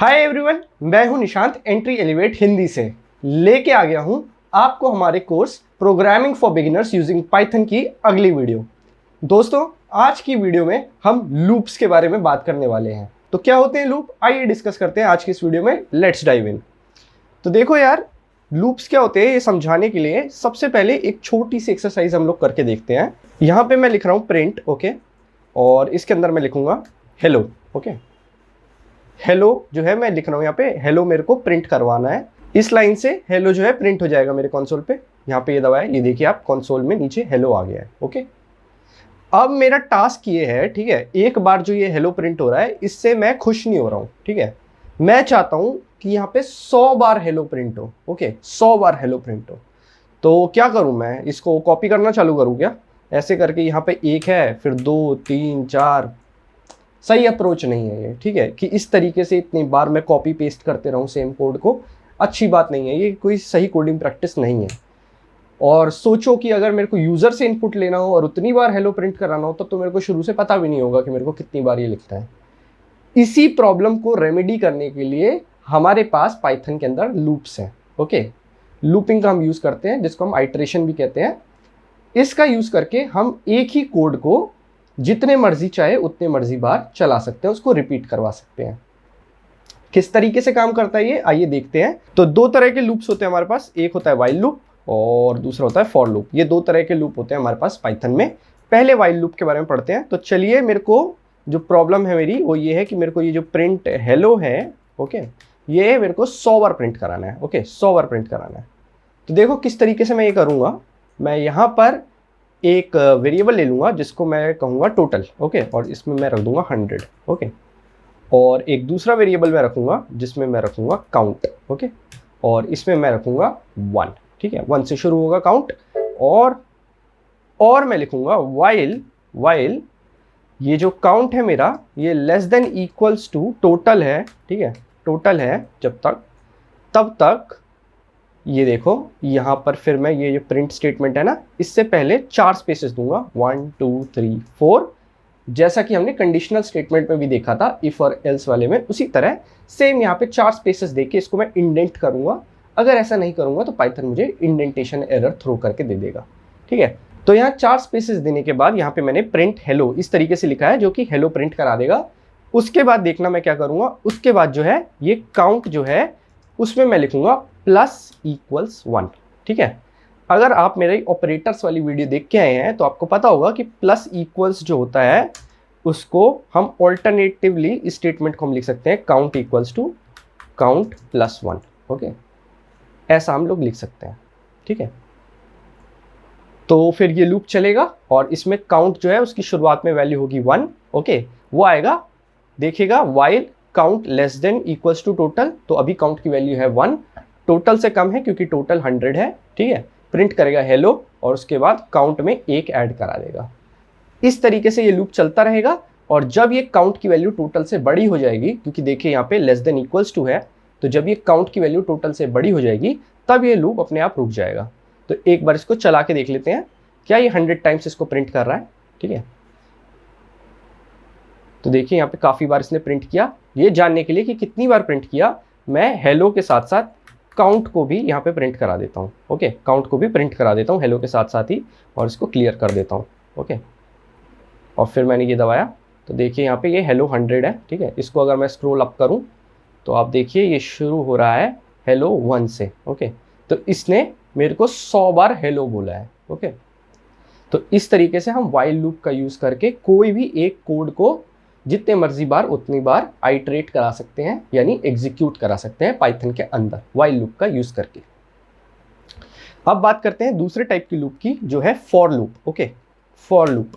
Hi everyone, मैं हूं Nishant entry elevate Hindi से लेके आ गया हूं आपको हमारे course programming for beginners using Python की अगली वीडियो। दोस्तों, आज की वीडियो में हम लूप्स के बारे में बात करने वाले हैं। तो क्या होते हैं लूप, आइए डिस्कस करते हैं आज की इस वीडियो में। Let's dive in. तो देखो यार, लूप्स क्या होते हैं ये समझाने के लिए सबसे पहले एक छोटी सी एक्सरसाइज हम लोग करके देखते हैं। यहाँ पे मैं लिख रहा हूँ प्रिंट, ओके, और इसके अंदर मैं लिखूंगा हेलो, ओके। हेलो जो है मैं लिख रहा हूँ यहाँ पे, हेलो मेरे को प्रिंट करवाना है। इस लाइन से हेलो जो है प्रिंट हो जाएगा मेरे कंसोल पे। यहाँ पे ये दबाया, ये देखिए आप कंसोल में नीचे हेलो आ गया है, ओके। अब मेरा टास्क ये है, ठीक है, एक बार जो ये हेलो प्रिंट हो रहा है इससे मैं खुश नहीं हो रहा हूँ, ठीक है। मैं चाहता हूँ कि यहाँ पे 100 बार हेलो प्रिंट हो, ओके, 100 बार हेलो प्रिंट हो। तो क्या करूँ, मैं इसको कॉपी करना चालू करूँ क्या? ऐसे करके यहाँ पे एक है, फिर 2 3 4। सही अप्रोच नहीं है ये, ठीक है, कि इस तरीके से इतनी बार मैं कॉपी पेस्ट करते रहूं सेम कोड को। अच्छी बात नहीं है, ये कोई सही कोडिंग प्रैक्टिस नहीं है। और सोचो कि अगर मेरे को यूज़र से इनपुट लेना हो और उतनी बार हेलो प्रिंट कराना हो तो मेरे को शुरू से पता भी नहीं होगा कि मेरे को कितनी बार ये लिखना है। इसी प्रॉब्लम को रेमेडी करने के लिए हमारे पास पाइथन के अंदर लूप्स हैं, ओके। लूपिंग का हम यूज़ करते हैं, जिसको हम आइटरेशन भी कहते हैं। इसका यूज़ करके हम एक ही कोड को जितने मर्जी चाहे उतने मर्जी बार चला सकते हैं, उसको रिपीट करवा सकते हैं। किस तरीके से काम करता है ये, आइए देखते हैं। तो दो तरह के लूप्स होते हैं हमारे पास, एक होता है व्हाइल लूप और दूसरा होता है फॉर लूप। ये दो तरह के लूप होते हैं हमारे पास पाइथन में। पहले व्हाइल लूप के बारे में पढ़ते हैं। तो चलिए, मेरे को जो प्रॉब्लम है मेरी वो ये है कि मेरे को ये जो प्रिंट हेलो है, ओके, ये मेरे को 100 बार प्रिंट कराना है, ओके, 100 बार प्रिंट कराना है। तो देखो किस तरीके से मैं ये करूँगा। मैं यहाँ पर एक वेरिएबल ले लूँगा जिसको मैं कहूँगा टोटल, ओके, और इसमें मैं रख दूँगा 100, ओके। और एक दूसरा वेरिएबल मैं रखूँगा जिसमें मैं रखूँगा काउंट, ओके, और इसमें मैं रखूँगा 1, ठीक है, 1 से शुरू होगा काउंट। और मैं लिखूँगा वाइल ये जो काउंट है मेरा, ये less than equals to total है, ठीक है, टोटल है जब तक, तब तक ये देखो यहाँ पर फिर मैं ये जो प्रिंट स्टेटमेंट है ना, इससे पहले 4 स्पेसेस दूंगा, 1 2 3 4, जैसा कि हमने कंडीशनल स्टेटमेंट में भी देखा था इफ और एल्स वाले में। उसी तरह सेम यहाँ पे 4 स्पेसेस देके इसको मैं इंडेंट करूंगा। अगर ऐसा नहीं करूंगा तो पाइथन मुझे इंडेंटेशन एरर थ्रो करके दे देगा, ठीक है। तो यहाँ 4 स्पेसेस देने के बाद यहाँ पे मैंने प्रिंट हेलो इस तरीके से लिखा है, जो कि हेलो प्रिंट करा देगा। उसके बाद देखना मैं क्या करूँगा, उसके बाद जो है ये काउंट जो है उसमें मैं लिखूंगा +=1, ठीक है। अगर आप मेरे ऑपरेटर्स वाली वीडियो देख के आए हैं तो आपको पता होगा कि प्लस इक्वल्स जो होता है उसको हम ऑल्टरनेटिवली इस स्टेटमेंट को हम लिख सकते हैं count equals to count +1, okay, ऐसा हम लोग लिख सकते हैं, ठीक है। तो फिर ये लूप चलेगा और इसमें काउंट जो है उसकी शुरुआत में वैल्यू होगी 1, ओके, वो आएगा, देखेगा while count less than equals to total. तो अभी काउंट की वैल्यू है 1, टोटल से कम है क्योंकि टोटल 100 है, ठीक है। प्रिंट करेगा हेलो और उसके बाद काउंट में 1 ऐड करा देगा। इस तरीके से ये लूप चलता रहेगा। और जब ये काउंट की वैल्यू टोटल से बड़ी हो जाएगी, क्योंकि देखिए यहाँ पे लेस देन इक्वल्स टू है, तो जब ये काउंट की वैल्यू टोटल से बड़ी हो जाएगी तब ये लूप अपने आप रुक जाएगा। तो एक बार इसको चला के देख लेते हैं, क्या ये 100 टाइम्स इसको प्रिंट कर रहा है, ठीक है। तो देखिए यहाँ पे काफ़ी बार इसने प्रिंट किया। ये जानने के लिए कि कितनी बार प्रिंट किया, मैं हेलो के साथ साथ काउंट को भी यहाँ पे प्रिंट करा देता हूँ, ओके, काउंट को भी प्रिंट करा देता हूँ हेलो के साथ साथ ही, और इसको क्लियर कर देता हूँ, ओके। और फिर मैंने ये दबाया तो देखिए यहाँ पे ये हेलो 100 है, ठीक है। इसको अगर मैं स्क्रॉल अप करूँ तो आप देखिए ये शुरू हो रहा है हेलो 1 से, ओके। तो इसने मेरे को 100 बार हेलो बोला है, ओके। तो इस तरीके से हम व्हाइल लूप का यूज़ करके कोई भी एक कोड को जितने मर्जी बार उतनी बार आइटरेट करा सकते हैं, यानी एग्जीक्यूट करा सकते हैं पाइथन के अंदर व्हाइल लूप का यूज़ करके। अब बात करते हैं दूसरे टाइप की लूप की, जो है for loop, okay, for loop.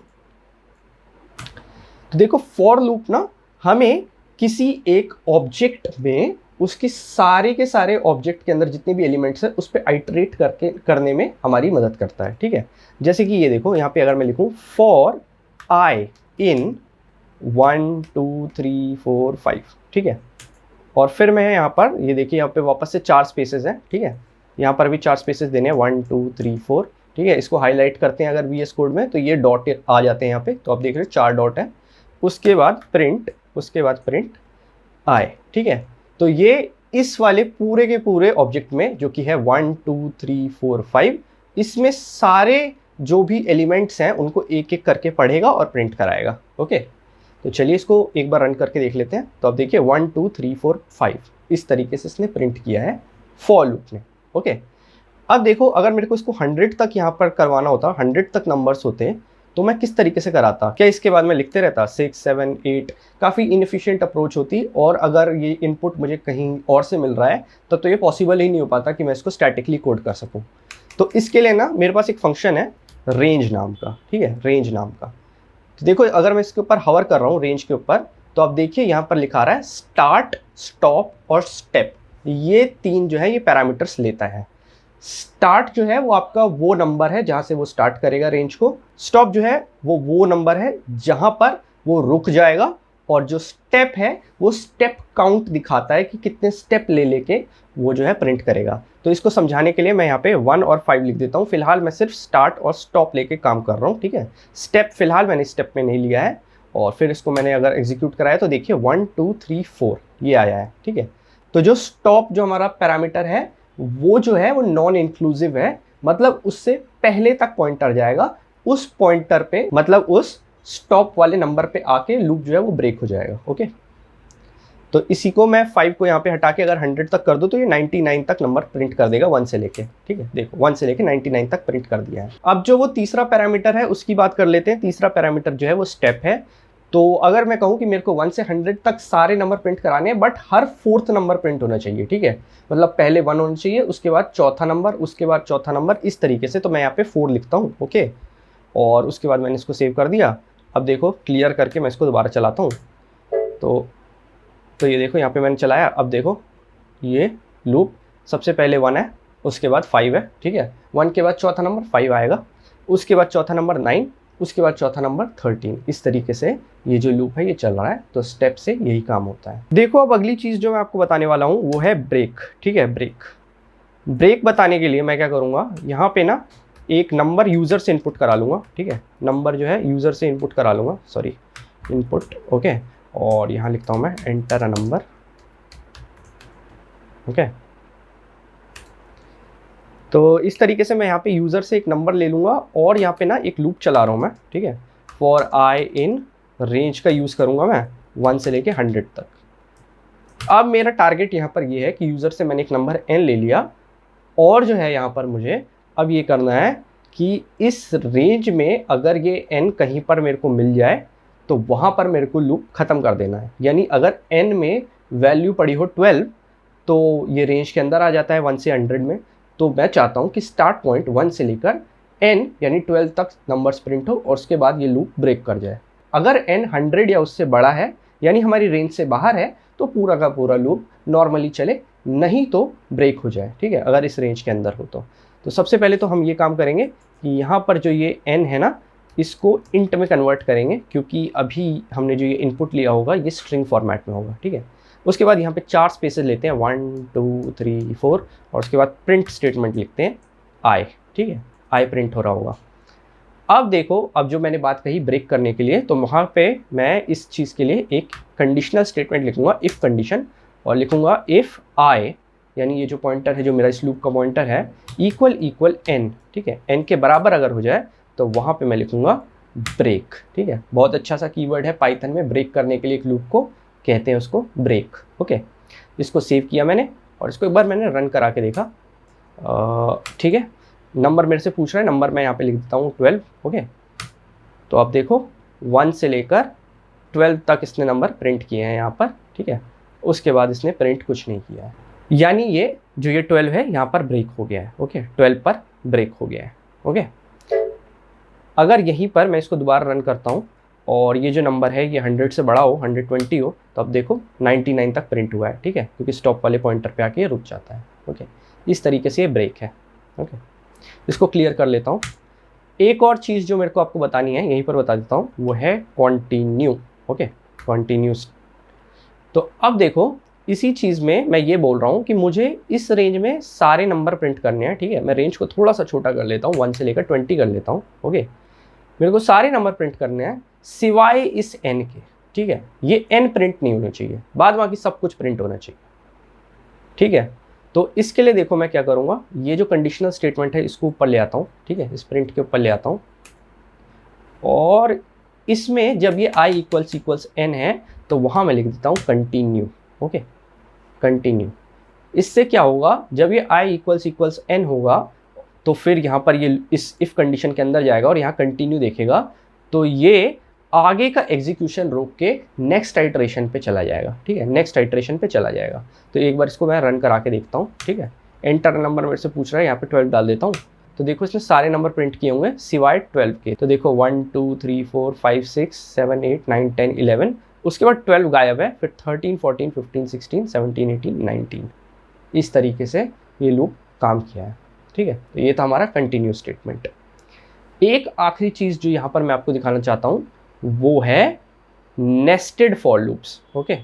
तो देखो फॉर लूप ना हमें किसी एक ऑब्जेक्ट में उसके सारे के सारे ऑब्जेक्ट के अंदर जितने भी एलिमेंट्स हैं उस पर आइटरेट करने में हमारी मदद करता है, ठीक है। जैसे कि ये देखो यहाँ पे अगर मैं लिखूँ फॉर आई इन 1 2 3 4 5, ठीक है। और फिर मैं यहाँ पर ये देखिए यहाँ पे वापस से 4 स्पेसेस हैं, ठीक है। यहाँ पर भी 4 स्पेसेस देने हैं, 1 2 3 4, ठीक है। इसको हाईलाइट करते हैं अगर VS कोड में तो ये डॉट आ जाते हैं यहाँ पे, तो आप देख रहे हो 4 डॉट है। उसके बाद प्रिंट आई, ठीक है। तो ये इस वाले पूरे के पूरे ऑब्जेक्ट में जो कि है 1 2 3 4 5, इसमें सारे जो भी एलिमेंट्स हैं उनको एक एक करके पढ़ेगा और प्रिंट कराएगा। ओके, तो चलिए इसको एक बार रन करके देख लेते हैं। तो अब देखिए 1 2 3 4 5 इस तरीके से इसने प्रिंट किया है फॉर लूप ने। ओके, अब देखो अगर मेरे को इसको 100 तक यहाँ पर करवाना होता, 100 तक नंबर्स होते, तो मैं किस तरीके से कराता? क्या इसके बाद मैं लिखते रहता 6 7 8? काफ़ी इनएफिशिएंट अप्रोच होती, और अगर ये इनपुट मुझे कहीं और से मिल रहा है तब तो ये पॉसिबल ही नहीं हो पाता कि मैं इसको स्टैटिकली कोड कर सकूँ। तो इसके लिए ना मेरे पास एक फंक्शन है रेंज नाम का, ठीक है, रेंज नाम का। तो देखो अगर मैं इसके ऊपर हवर कर रहा हूँ रेंज के ऊपर, तो आप देखिए यहाँ पर लिखा रहा है स्टार्ट, स्टॉप और स्टेप। ये 3 जो है ये पैरामीटर्स लेता है। स्टार्ट जो है वो आपका वो नंबर है जहाँ से वो स्टार्ट करेगा रेंज को। स्टॉप जो है वो नंबर है जहाँ पर वो रुक जाएगा। और जो स्टेप है वो स्टेप काउंट दिखाता है कि कितने स्टेप ले लेके वो जो है प्रिंट करेगा। तो इसको समझाने के लिए मैं यहाँ पे 1 और 5 लिख देता हूँ। फिलहाल मैं सिर्फ स्टार्ट और स्टॉप लेके काम कर रहा हूँ, ठीक है। स्टेप फिलहाल मैंने स्टेप में नहीं लिया है। और फिर इसको मैंने अगर एग्जीक्यूट कराया तो देखिए 1 2 3 4 ये आया है, ठीक है। तो जो स्टॉप जो हमारा पैरामीटर है वो जो है वो नॉन इंक्लूसिव है, मतलब उससे पहले तक पॉइंटर जाएगा। उस पॉइंटर पे मतलब उस स्टॉप वाले नंबर पे आके लूप जो है वो ब्रेक हो जाएगा। ओके, तो इसी को मैं 5 को यहाँ पे हटा के अगर 100 तक कर दूँ तो ये 99 तक नंबर प्रिंट कर देगा 1 से लेके, ठीक है। देखो 1 से लेके 99 तक प्रिंट कर दिया है। अब जो वो तीसरा पैरामीटर है उसकी बात कर लेते हैं। तीसरा पैरामीटर जो है वो स्टेप है। तो अगर मैं कहूँ कि मेरे को 1 से 100 तक सारे नंबर प्रिंट कराने हैं, but her 4th number print होना चाहिए, ठीक है। मतलब पहले 1 होना चाहिए, उसके बाद चौथा नंबर, उसके बाद चौथा नंबर, इस तरीके से। तो मैं यहाँ पे 4 लिखता हूँ, ओके। और उसके बाद मैंने इसको सेव कर दिया। अब देखो क्लियर करके मैं इसको दोबारा चलाता हूँ तो ये देखो यहाँ पे मैंने चलाया। अब देखो ये लूप सबसे पहले 1 है, उसके बाद 5 है, ठीक है। 1 के बाद चौथा नंबर 5 आएगा, उसके बाद चौथा नंबर 9, उसके बाद चौथा नंबर 13। इस तरीके से ये जो लूप है ये चल रहा है। तो स्टेप से यही काम होता है। देखो अब अगली चीज़ जो मैं आपको बताने वाला हूँ वो है ब्रेक, ठीक है। ब्रेक बताने के लिए मैं क्या करूँगा, यहाँ पे ना एक नंबर यूज़र से इनपुट करा लूँगा, ठीक है। नंबर जो है यूज़र से इनपुट करा लूँगा, सॉरी इनपुट, ओके। और यहाँ लिखता हूँ मैं एंटर अ नंबर, ओके। तो इस तरीके से मैं यहाँ पे यूज़र से एक नंबर ले लूँगा और यहाँ पे ना एक लूप चला रहा हूँ मैं, ठीक है। फॉर आई इन रेंज का यूज़ करूँगा मैं 1 से लेके 100 तक। अब मेरा टारगेट यहाँ पर ये है कि यूज़र से मैंने एक नंबर n ले लिया, और जो है यहाँ पर मुझे अब ये करना है कि इस रेंज में अगर ये n कहीं पर मेरे को मिल जाए तो वहाँ पर मेरे को लूप ख़त्म कर देना है। यानी अगर n में वैल्यू पड़ी हो 12 तो ये रेंज के अंदर आ जाता है 1 से 100 में। तो मैं चाहता हूँ कि स्टार्ट पॉइंट 1 से लेकर n यानी 12 तक नंबर्स प्रिंट हो और उसके बाद ये लूप ब्रेक कर जाए। अगर n 100 या उससे बड़ा है यानी हमारी रेंज से बाहर है तो पूरा का पूरा लूप नॉर्मली चले, नहीं तो ब्रेक हो जाए, ठीक है, अगर इस रेंज के अंदर हो तो सबसे पहले तो हम ये काम करेंगे कि यहाँ पर जो ये n है ना इसको इंट में कन्वर्ट करेंगे, क्योंकि अभी हमने जो ये इनपुट लिया होगा ये स्ट्रिंग फॉर्मेट में होगा, ठीक है। उसके बाद यहाँ पे 4 स्पेसेस लेते हैं 1 2 3 4 और उसके बाद प्रिंट स्टेटमेंट लिखते हैं आई, ठीक है। आई प्रिंट हो रहा होगा। अब देखो अब जो मैंने बात कही ब्रेक करने के लिए, तो वहाँ पे मैं इस चीज़ के लिए एक कंडीशनल स्टेटमेंट लिखूंगा, इफ़ कंडीशन, और लिखूंगा इफ़ आई यानी ये जो पॉइंटर है जो मेरा इस लूप का पॉइंटर है इक्वल n, ठीक है, n के बराबर अगर हो जाए तो वहाँ पे मैं लिखूंगा ब्रेक, ठीक है। बहुत अच्छा सा कीवर्ड है पाइथन में ब्रेक करने के लिए, एक लूप को कहते हैं उसको ब्रेक, ओके। इसको सेव किया मैंने और इसको एक बार मैंने रन करा के देखा, ठीक है। नंबर मेरे से पूछ रहा है, नंबर मैं यहाँ पे लिख देता हूँ 12, ओके। तो अब देखो 1 से लेकर 12 तक इसने नंबर प्रिंट किए हैं यहाँ पर, ठीक है। उसके बाद इसने प्रिंट कुछ नहीं किया है, यानी ये जो ये 12 है यहाँ पर ब्रेक हो गया है, ओके। 12 पर ब्रेक हो गया है, ओके। अगर यहीं पर मैं इसको दोबारा रन करता हूँ और ये जो नंबर है ये 100 से बड़ा हो, 120 हो, तो अब देखो 99 तक प्रिंट हुआ है, ठीक है, क्योंकि स्टॉप वाले पॉइंटर पे आके ये रुक जाता है, ओके। इस तरीके से ये ब्रेक है, ओके। इसको क्लियर कर लेता हूँ। एक और चीज़ जो मेरे को आपको बतानी है यहीं पर बता देता हूँ, वो है कंटिन्यू, ओके, कंटिन्यूस। तो अब देखो इसी चीज़ में मैं ये बोल रहा हूँ कि मुझे इस रेंज में सारे नंबर प्रिंट करने हैं, ठीक है। मैं रेंज को थोड़ा सा छोटा कर लेता हूँ, 1 से लेकर 20 कर लेता हूँ, ओके। मेरे को सारे नंबर प्रिंट करने हैं सिवाय इस n के, ठीक है। ये n प्रिंट नहीं होना चाहिए, बाद बाकी सब कुछ प्रिंट होना चाहिए, ठीक है। तो इसके लिए देखो मैं क्या करूँगा, ये जो कंडीशनल स्टेटमेंट है इसको ऊपर ले आता हूँ, ठीक है, इस प्रिंट के ऊपर ले आता हूँ, और इसमें जब ये i इक्वल्स n है तो वहाँ मैं लिख देता हूँ कंटिन्यू। Okay, continue. इससे क्या होगा, जब ये i इक्वल्स n होगा तो फिर यहाँ पर ये इस इफ कंडीशन के अंदर जाएगा और यहाँ कंटिन्यू देखेगा, तो ये आगे का एग्जीक्यूशन रोक के नेक्स्ट आइटरेशन पे चला जाएगा। ठीक है, नेक्स्ट आइटरेशन पे चला जाएगा। तो एक बार इसको मैं रन करा के देखता हूँ। ठीक है, एंटर नंबर मेरे से पूछ रहा है, यहाँ पे 12 डाल देता हूँ। तो देखो इसने सारे नंबर प्रिंट किए होंगे सिवाय 12 के। तो देखो 1 2 3 4 5 6 7 8 9 10 11, उसके बाद 12 गायब है, फिर 13 14 15 16 17 18 19। इस तरीके से ये लूप काम किया है। ठीक है, तो ये था हमारा कंटिन्यू स्टेटमेंट। एक आखिरी चीज़ जो यहाँ पर मैं आपको दिखाना चाहता हूँ वो है नेस्टेड फॉर लूप्स। ओके,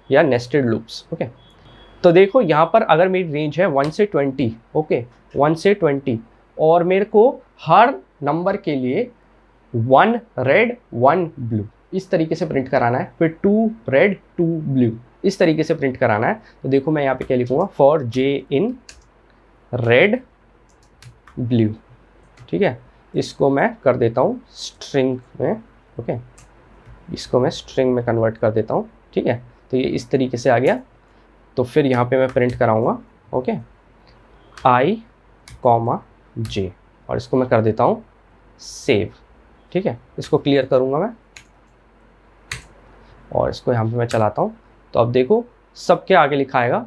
या नेस्टेड लूप्स। ओके, तो देखो यहाँ पर अगर मेरी रेंज है 1 से 20, ओके, 1 से 20, और मेरे को हर नंबर के लिए 1 रेड 1 ब्लू इस तरीके से प्रिंट कराना है, फिर 2 रेड 2 ब्लू इस तरीके से प्रिंट कराना है। तो देखो मैं यहाँ पे क्या लिखूँगा, for J in red blue. ठीक है, इसको मैं कर देता हूँ स्ट्रिंग में। ओके, इसको मैं स्ट्रिंग में कन्वर्ट कर देता हूँ। ठीक है, तो ये इस तरीके से आ गया। तो फिर यहाँ पे मैं प्रिंट कराऊँगा, ओके, i, j, और इसको मैं कर देता हूँ सेव। ठीक है, इसको क्लियर करूँगा मैं और इसको यहाँ पे मैं चलाता हूँ। तो अब देखो सबके आगे लिखा आएगा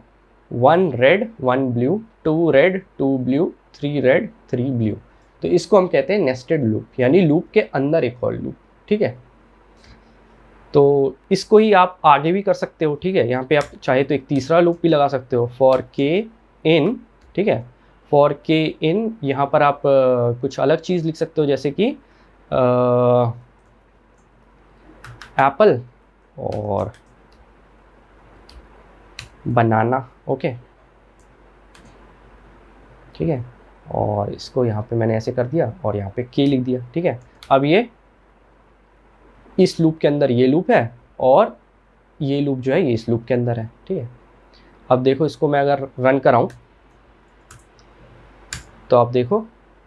1 red 1 blue, 2 red 2 blue, 3 red 3 blue. तो इसको हम कहते हैं नेस्टेड लूप, यानी लूप के अंदर एक और लूप। ठीक है, तो इसको ही आप आगे भी कर सकते हो। ठीक है, यहाँ पे आप चाहे तो एक तीसरा लूप भी लगा सकते हो, फॉर के इन। ठीक है, फॉर के इन यहाँ पर आप कुछ अलग चीज़ लिख सकते हो, जैसे कि एप्पल और बनाना। ओके, ठीक है, और इसको यहाँ पे मैंने ऐसे कर दिया और यहाँ पे के लिख दिया। ठीक है, अब ये इस लूप के अंदर ये लूप है और ये लूप जो है ये इस लूप के अंदर है। ठीक है, अब देखो इसको मैं अगर रन कराऊं तो अब देखो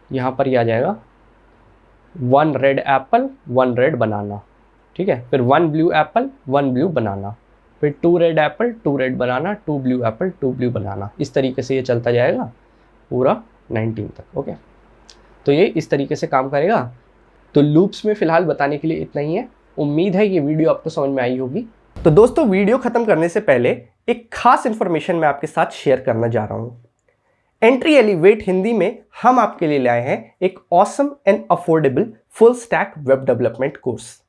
यहाँ पर ये आ जाएगा 1 रेड एप्पल 1 रेड बनाना। ठीक है, फिर 1 ब्लू एप्पल 1 ब्लू बनाना, फिर 2 red apple 2 red banana, 2 blue apple 2 blue banana. इस तरीके से ये चलता जाएगा पूरा 19 तक। ओके, तो ये इस तरीके से काम करेगा। तो लूप्स में फ़िलहाल बताने के लिए इतना ही है। उम्मीद है ये वीडियो आपको समझ में आई होगी। तो दोस्तों, वीडियो ख़त्म करने से पहले एक खास इन्फॉर्मेशन मैं आपके साथ शेयर करना जा रहा हूँ। एंट्री एलिवेट हिंदी में हम आपके लिए लाए हैं एक awesome and affordable full stack web development course.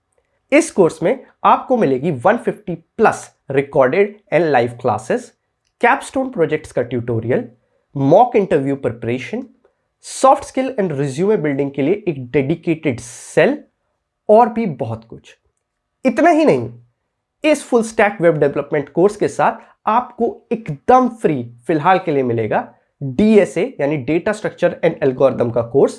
इस कोर्स में आपको मिलेगी 150 plus recorded and live classes, capstone projects का tutorial, mock interview preparation, soft skill and resume building के लिए एक डेडिकेटेड सेल, और भी बहुत कुछ। इतना ही नहीं, इस full stack web development course के साथ आपको एकदम फ्री फिलहाल के लिए मिलेगा DSA यानी डेटा स्ट्रक्चर एंड एल्गोरिथम का कोर्स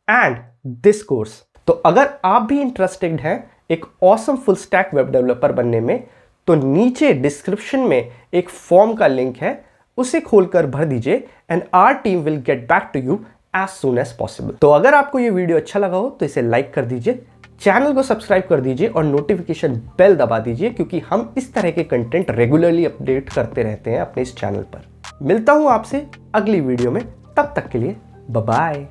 एंड दिस कोर्स। तो अगर आप भी इंटरेस्टेड हैं एक awesome full stack web developer बनने में, तो नीचे डिस्क्रिप्शन में एक फॉर्म का लिंक है, उसे खोलकर भर दीजिए and our team will get back to you as soon as possible. तो अगर आपको ये वीडियो अच्छा लगा हो तो इसे लाइक कर दीजिए, चैनल को सब्सक्राइब कर दीजिए और नोटिफिकेशन बेल दबा दीजिए, क्योंकि हम इस तरह के कंटेंट रेगुलरली अपडेट करते रहते हैं अपने इस चैनल पर। मिलता हूं आपसे अगली वीडियो में, तब तक के लिए बाय बाय।